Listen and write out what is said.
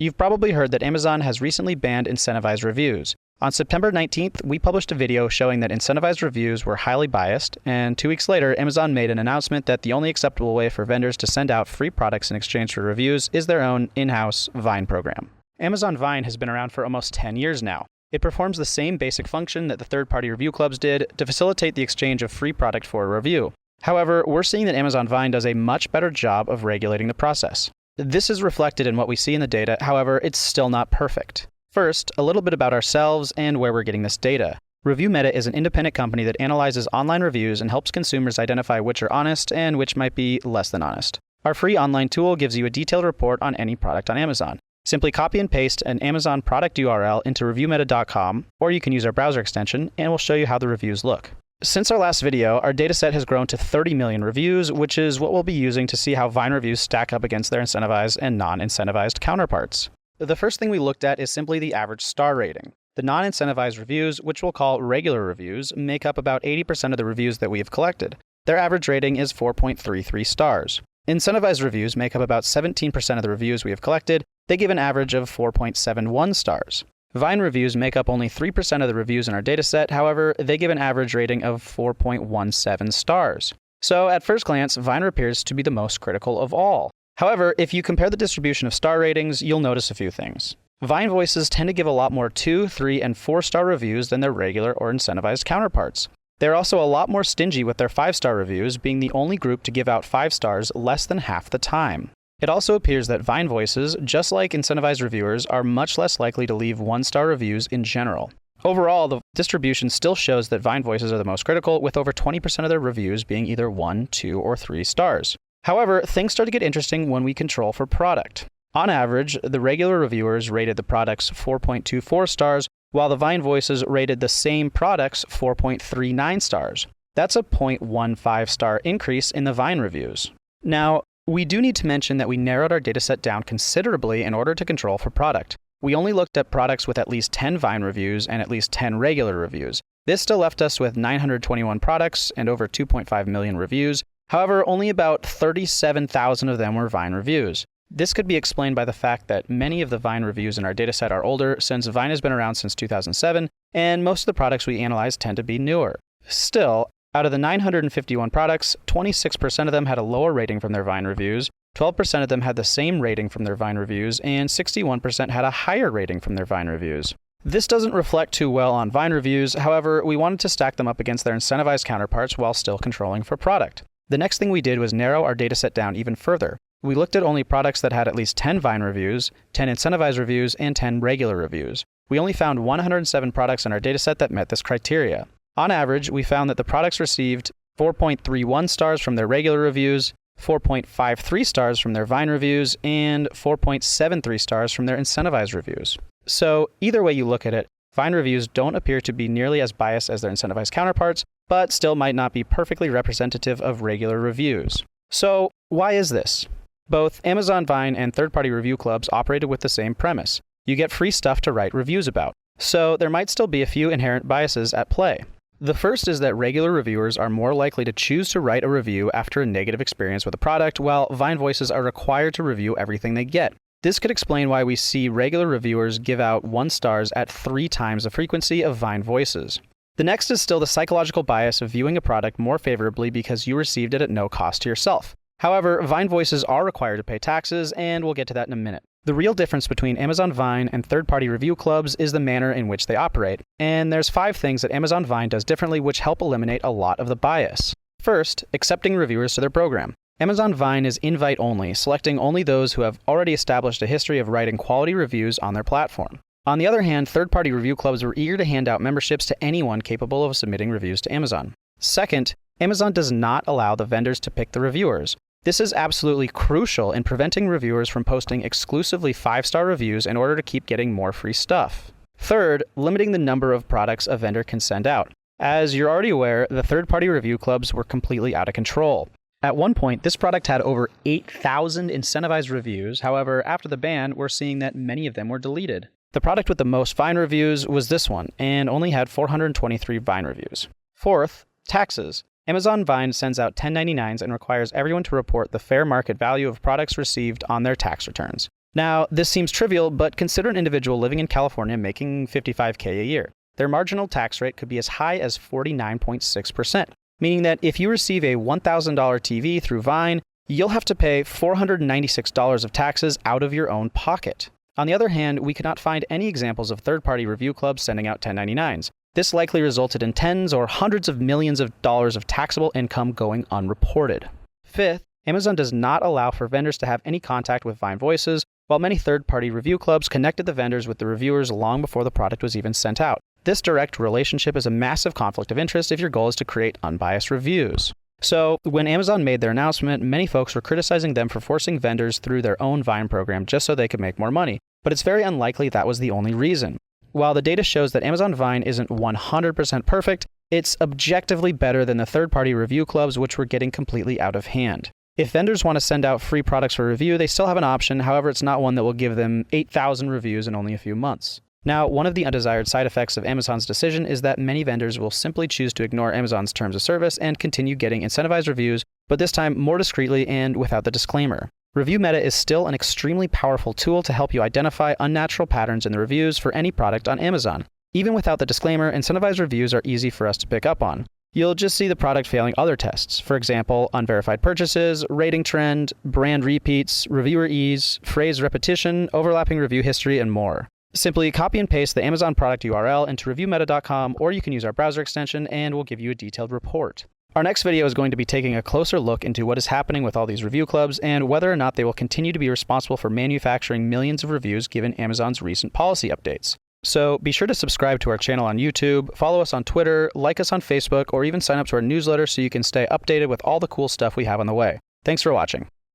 You've probably heard that Amazon has recently banned incentivized reviews. On September 19th, we published a video showing that incentivized reviews were highly biased, and 2 weeks later, Amazon made an announcement that the only acceptable way for vendors to send out free products in exchange for reviews is their own in-house Vine program. Amazon Vine has been around for almost 10 years now. It performs the same basic function that the third-party review clubs did to facilitate the exchange of free product for a review. However, we're seeing that Amazon Vine does a much better job of regulating the process. This is reflected in what we see in the data, however, it's still not perfect. First, a little bit about ourselves and where we're getting this data. ReviewMeta is an independent company that analyzes online reviews and helps consumers identify which are honest and which might be less than honest. Our free online tool gives you a detailed report on any product on Amazon. Simply copy and paste an Amazon product URL into reviewmeta.com, or you can use our browser extension, and we'll show you how the reviews look. Since our last video, our dataset has grown to 30 million reviews, which is what we'll be using to see how Vine reviews stack up against their incentivized and non-incentivized counterparts. The first thing we looked at is simply the average star rating. The non-incentivized reviews, which we'll call regular reviews, make up about 80% of the reviews that we have collected. Their average rating is 4.33 stars. Incentivized reviews make up about 17% of the reviews we have collected. They give an average of 4.71 stars. Vine reviews make up only 3% of the reviews in our dataset, however, they give an average rating of 4.17 stars. So at first glance, Vine appears to be the most critical of all. However, if you compare the distribution of star ratings, you'll notice a few things. Vine voices tend to give a lot more 2, 3, and 4-star reviews than their regular or incentivized counterparts. They're also a lot more stingy with their 5-star reviews, being the only group to give out 5 stars less than half the time. It also appears that Vine voices, just like incentivized reviewers, are much less likely to leave 1-star reviews in general. Overall, the distribution still shows that Vine voices are the most critical, with over 20% of their reviews being either 1, 2, or 3 stars. However, things start to get interesting when we control for product. On average, the regular reviewers rated the products 4.24 stars, while the Vine voices rated the same products 4.39 stars. That's a 0.15 star increase in the Vine reviews. Now, we do need to mention that we narrowed our dataset down considerably in order to control for product. We only looked at products with at least 10 Vine reviews and at least 10 regular reviews. This still left us with 921 products and over 2.5 million reviews. However, only about 37,000 of them were Vine reviews. This could be explained by the fact that many of the Vine reviews in our dataset are older, since Vine has been around since 2007, and most of the products we analyze tend to be newer. Still, out of the 951 products, 26% of them had a lower rating from their Vine reviews, 12% of them had the same rating from their Vine reviews, and 61% had a higher rating from their Vine reviews. This doesn't reflect too well on Vine reviews, however, we wanted to stack them up against their incentivized counterparts while still controlling for product. The next thing we did was narrow our dataset down even further. We looked at only products that had at least 10 Vine reviews, 10 incentivized reviews, and 10 regular reviews. We only found 107 products in our dataset that met this criteria. On average, we found that the products received 4.31 stars from their regular reviews, 4.53 stars from their Vine reviews, and 4.73 stars from their incentivized reviews. So either way you look at it, Vine reviews don't appear to be nearly as biased as their incentivized counterparts, but still might not be perfectly representative of regular reviews. So why is this? Both Amazon Vine and third-party review clubs operated with the same premise. You get free stuff to write reviews about. So there might still be a few inherent biases at play. The first is that regular reviewers are more likely to choose to write a review after a negative experience with a product, while Vine voices are required to review everything they get. This could explain why we see regular reviewers give out 1 stars at 3 times the frequency of Vine voices. The next is still the psychological bias of viewing a product more favorably because you received it at no cost to yourself. However, Vine voices are required to pay taxes, and we'll get to that in a minute. The real difference between Amazon Vine and third-party review clubs is the manner in which they operate, and there's 5 things that Amazon Vine does differently which help eliminate a lot of the bias. First, accepting reviewers to their program. Amazon Vine is invite-only, selecting only those who have already established a history of writing quality reviews on their platform. On the other hand, third-party review clubs were eager to hand out memberships to anyone capable of submitting reviews to Amazon. Second, Amazon does not allow the vendors to pick the reviewers. This is absolutely crucial in preventing reviewers from posting exclusively 5-star reviews in order to keep getting more free stuff. Third, limiting the number of products a vendor can send out. As you're already aware, the third-party review clubs were completely out of control. At one point, this product had over 8,000 incentivized reviews. However, after the ban, we're seeing that many of them were deleted. The product with the most Vine reviews was this one, and only had 423 Vine reviews. Fourth, taxes. Amazon Vine sends out 1099s and requires everyone to report the fair market value of products received on their tax returns. Now, this seems trivial, but consider an individual living in California making $55K a year. Their marginal tax rate could be as high as 49.6%, meaning that if you receive a $1,000 TV through Vine, you'll have to pay $496 of taxes out of your own pocket. On the other hand, we could not find any examples of third-party review clubs sending out 1099s. This likely resulted in tens or hundreds of millions of dollars of taxable income going unreported. Fifth, Amazon does not allow for vendors to have any contact with Vine Voices, while many third-party review clubs connected the vendors with the reviewers long before the product was even sent out. This direct relationship is a massive conflict of interest if your goal is to create unbiased reviews. So, when Amazon made their announcement, many folks were criticizing them for forcing vendors through their own Vine program just so they could make more money. But it's very unlikely that was the only reason. While the data shows that Amazon Vine isn't 100% perfect, it's objectively better than the third-party review clubs, which were getting completely out of hand. If vendors want to send out free products for review, they still have an option. However, it's not one that will give them 8,000 reviews in only a few months. Now, one of the undesired side effects of Amazon's decision is that many vendors will simply choose to ignore Amazon's terms of service and continue getting incentivized reviews, but this time more discreetly and without the disclaimer. Review Meta is still an extremely powerful tool to help you identify unnatural patterns in the reviews for any product on Amazon. Even without the disclaimer, incentivized reviews are easy for us to pick up on. You'll just see the product failing other tests. For example, unverified purchases, rating trend, brand repeats, reviewer ease, phrase repetition, overlapping review history, and more. Simply copy and paste the Amazon product URL into reviewmeta.com, or you can use our browser extension and we'll give you a detailed report. Our next video is going to be taking a closer look into what is happening with all these review clubs and whether or not they will continue to be responsible for manufacturing millions of reviews given Amazon's recent policy updates. So be sure to subscribe to our channel on YouTube, follow us on Twitter, like us on Facebook, or even sign up to our newsletter so you can stay updated with all the cool stuff we have on the way. Thanks for watching.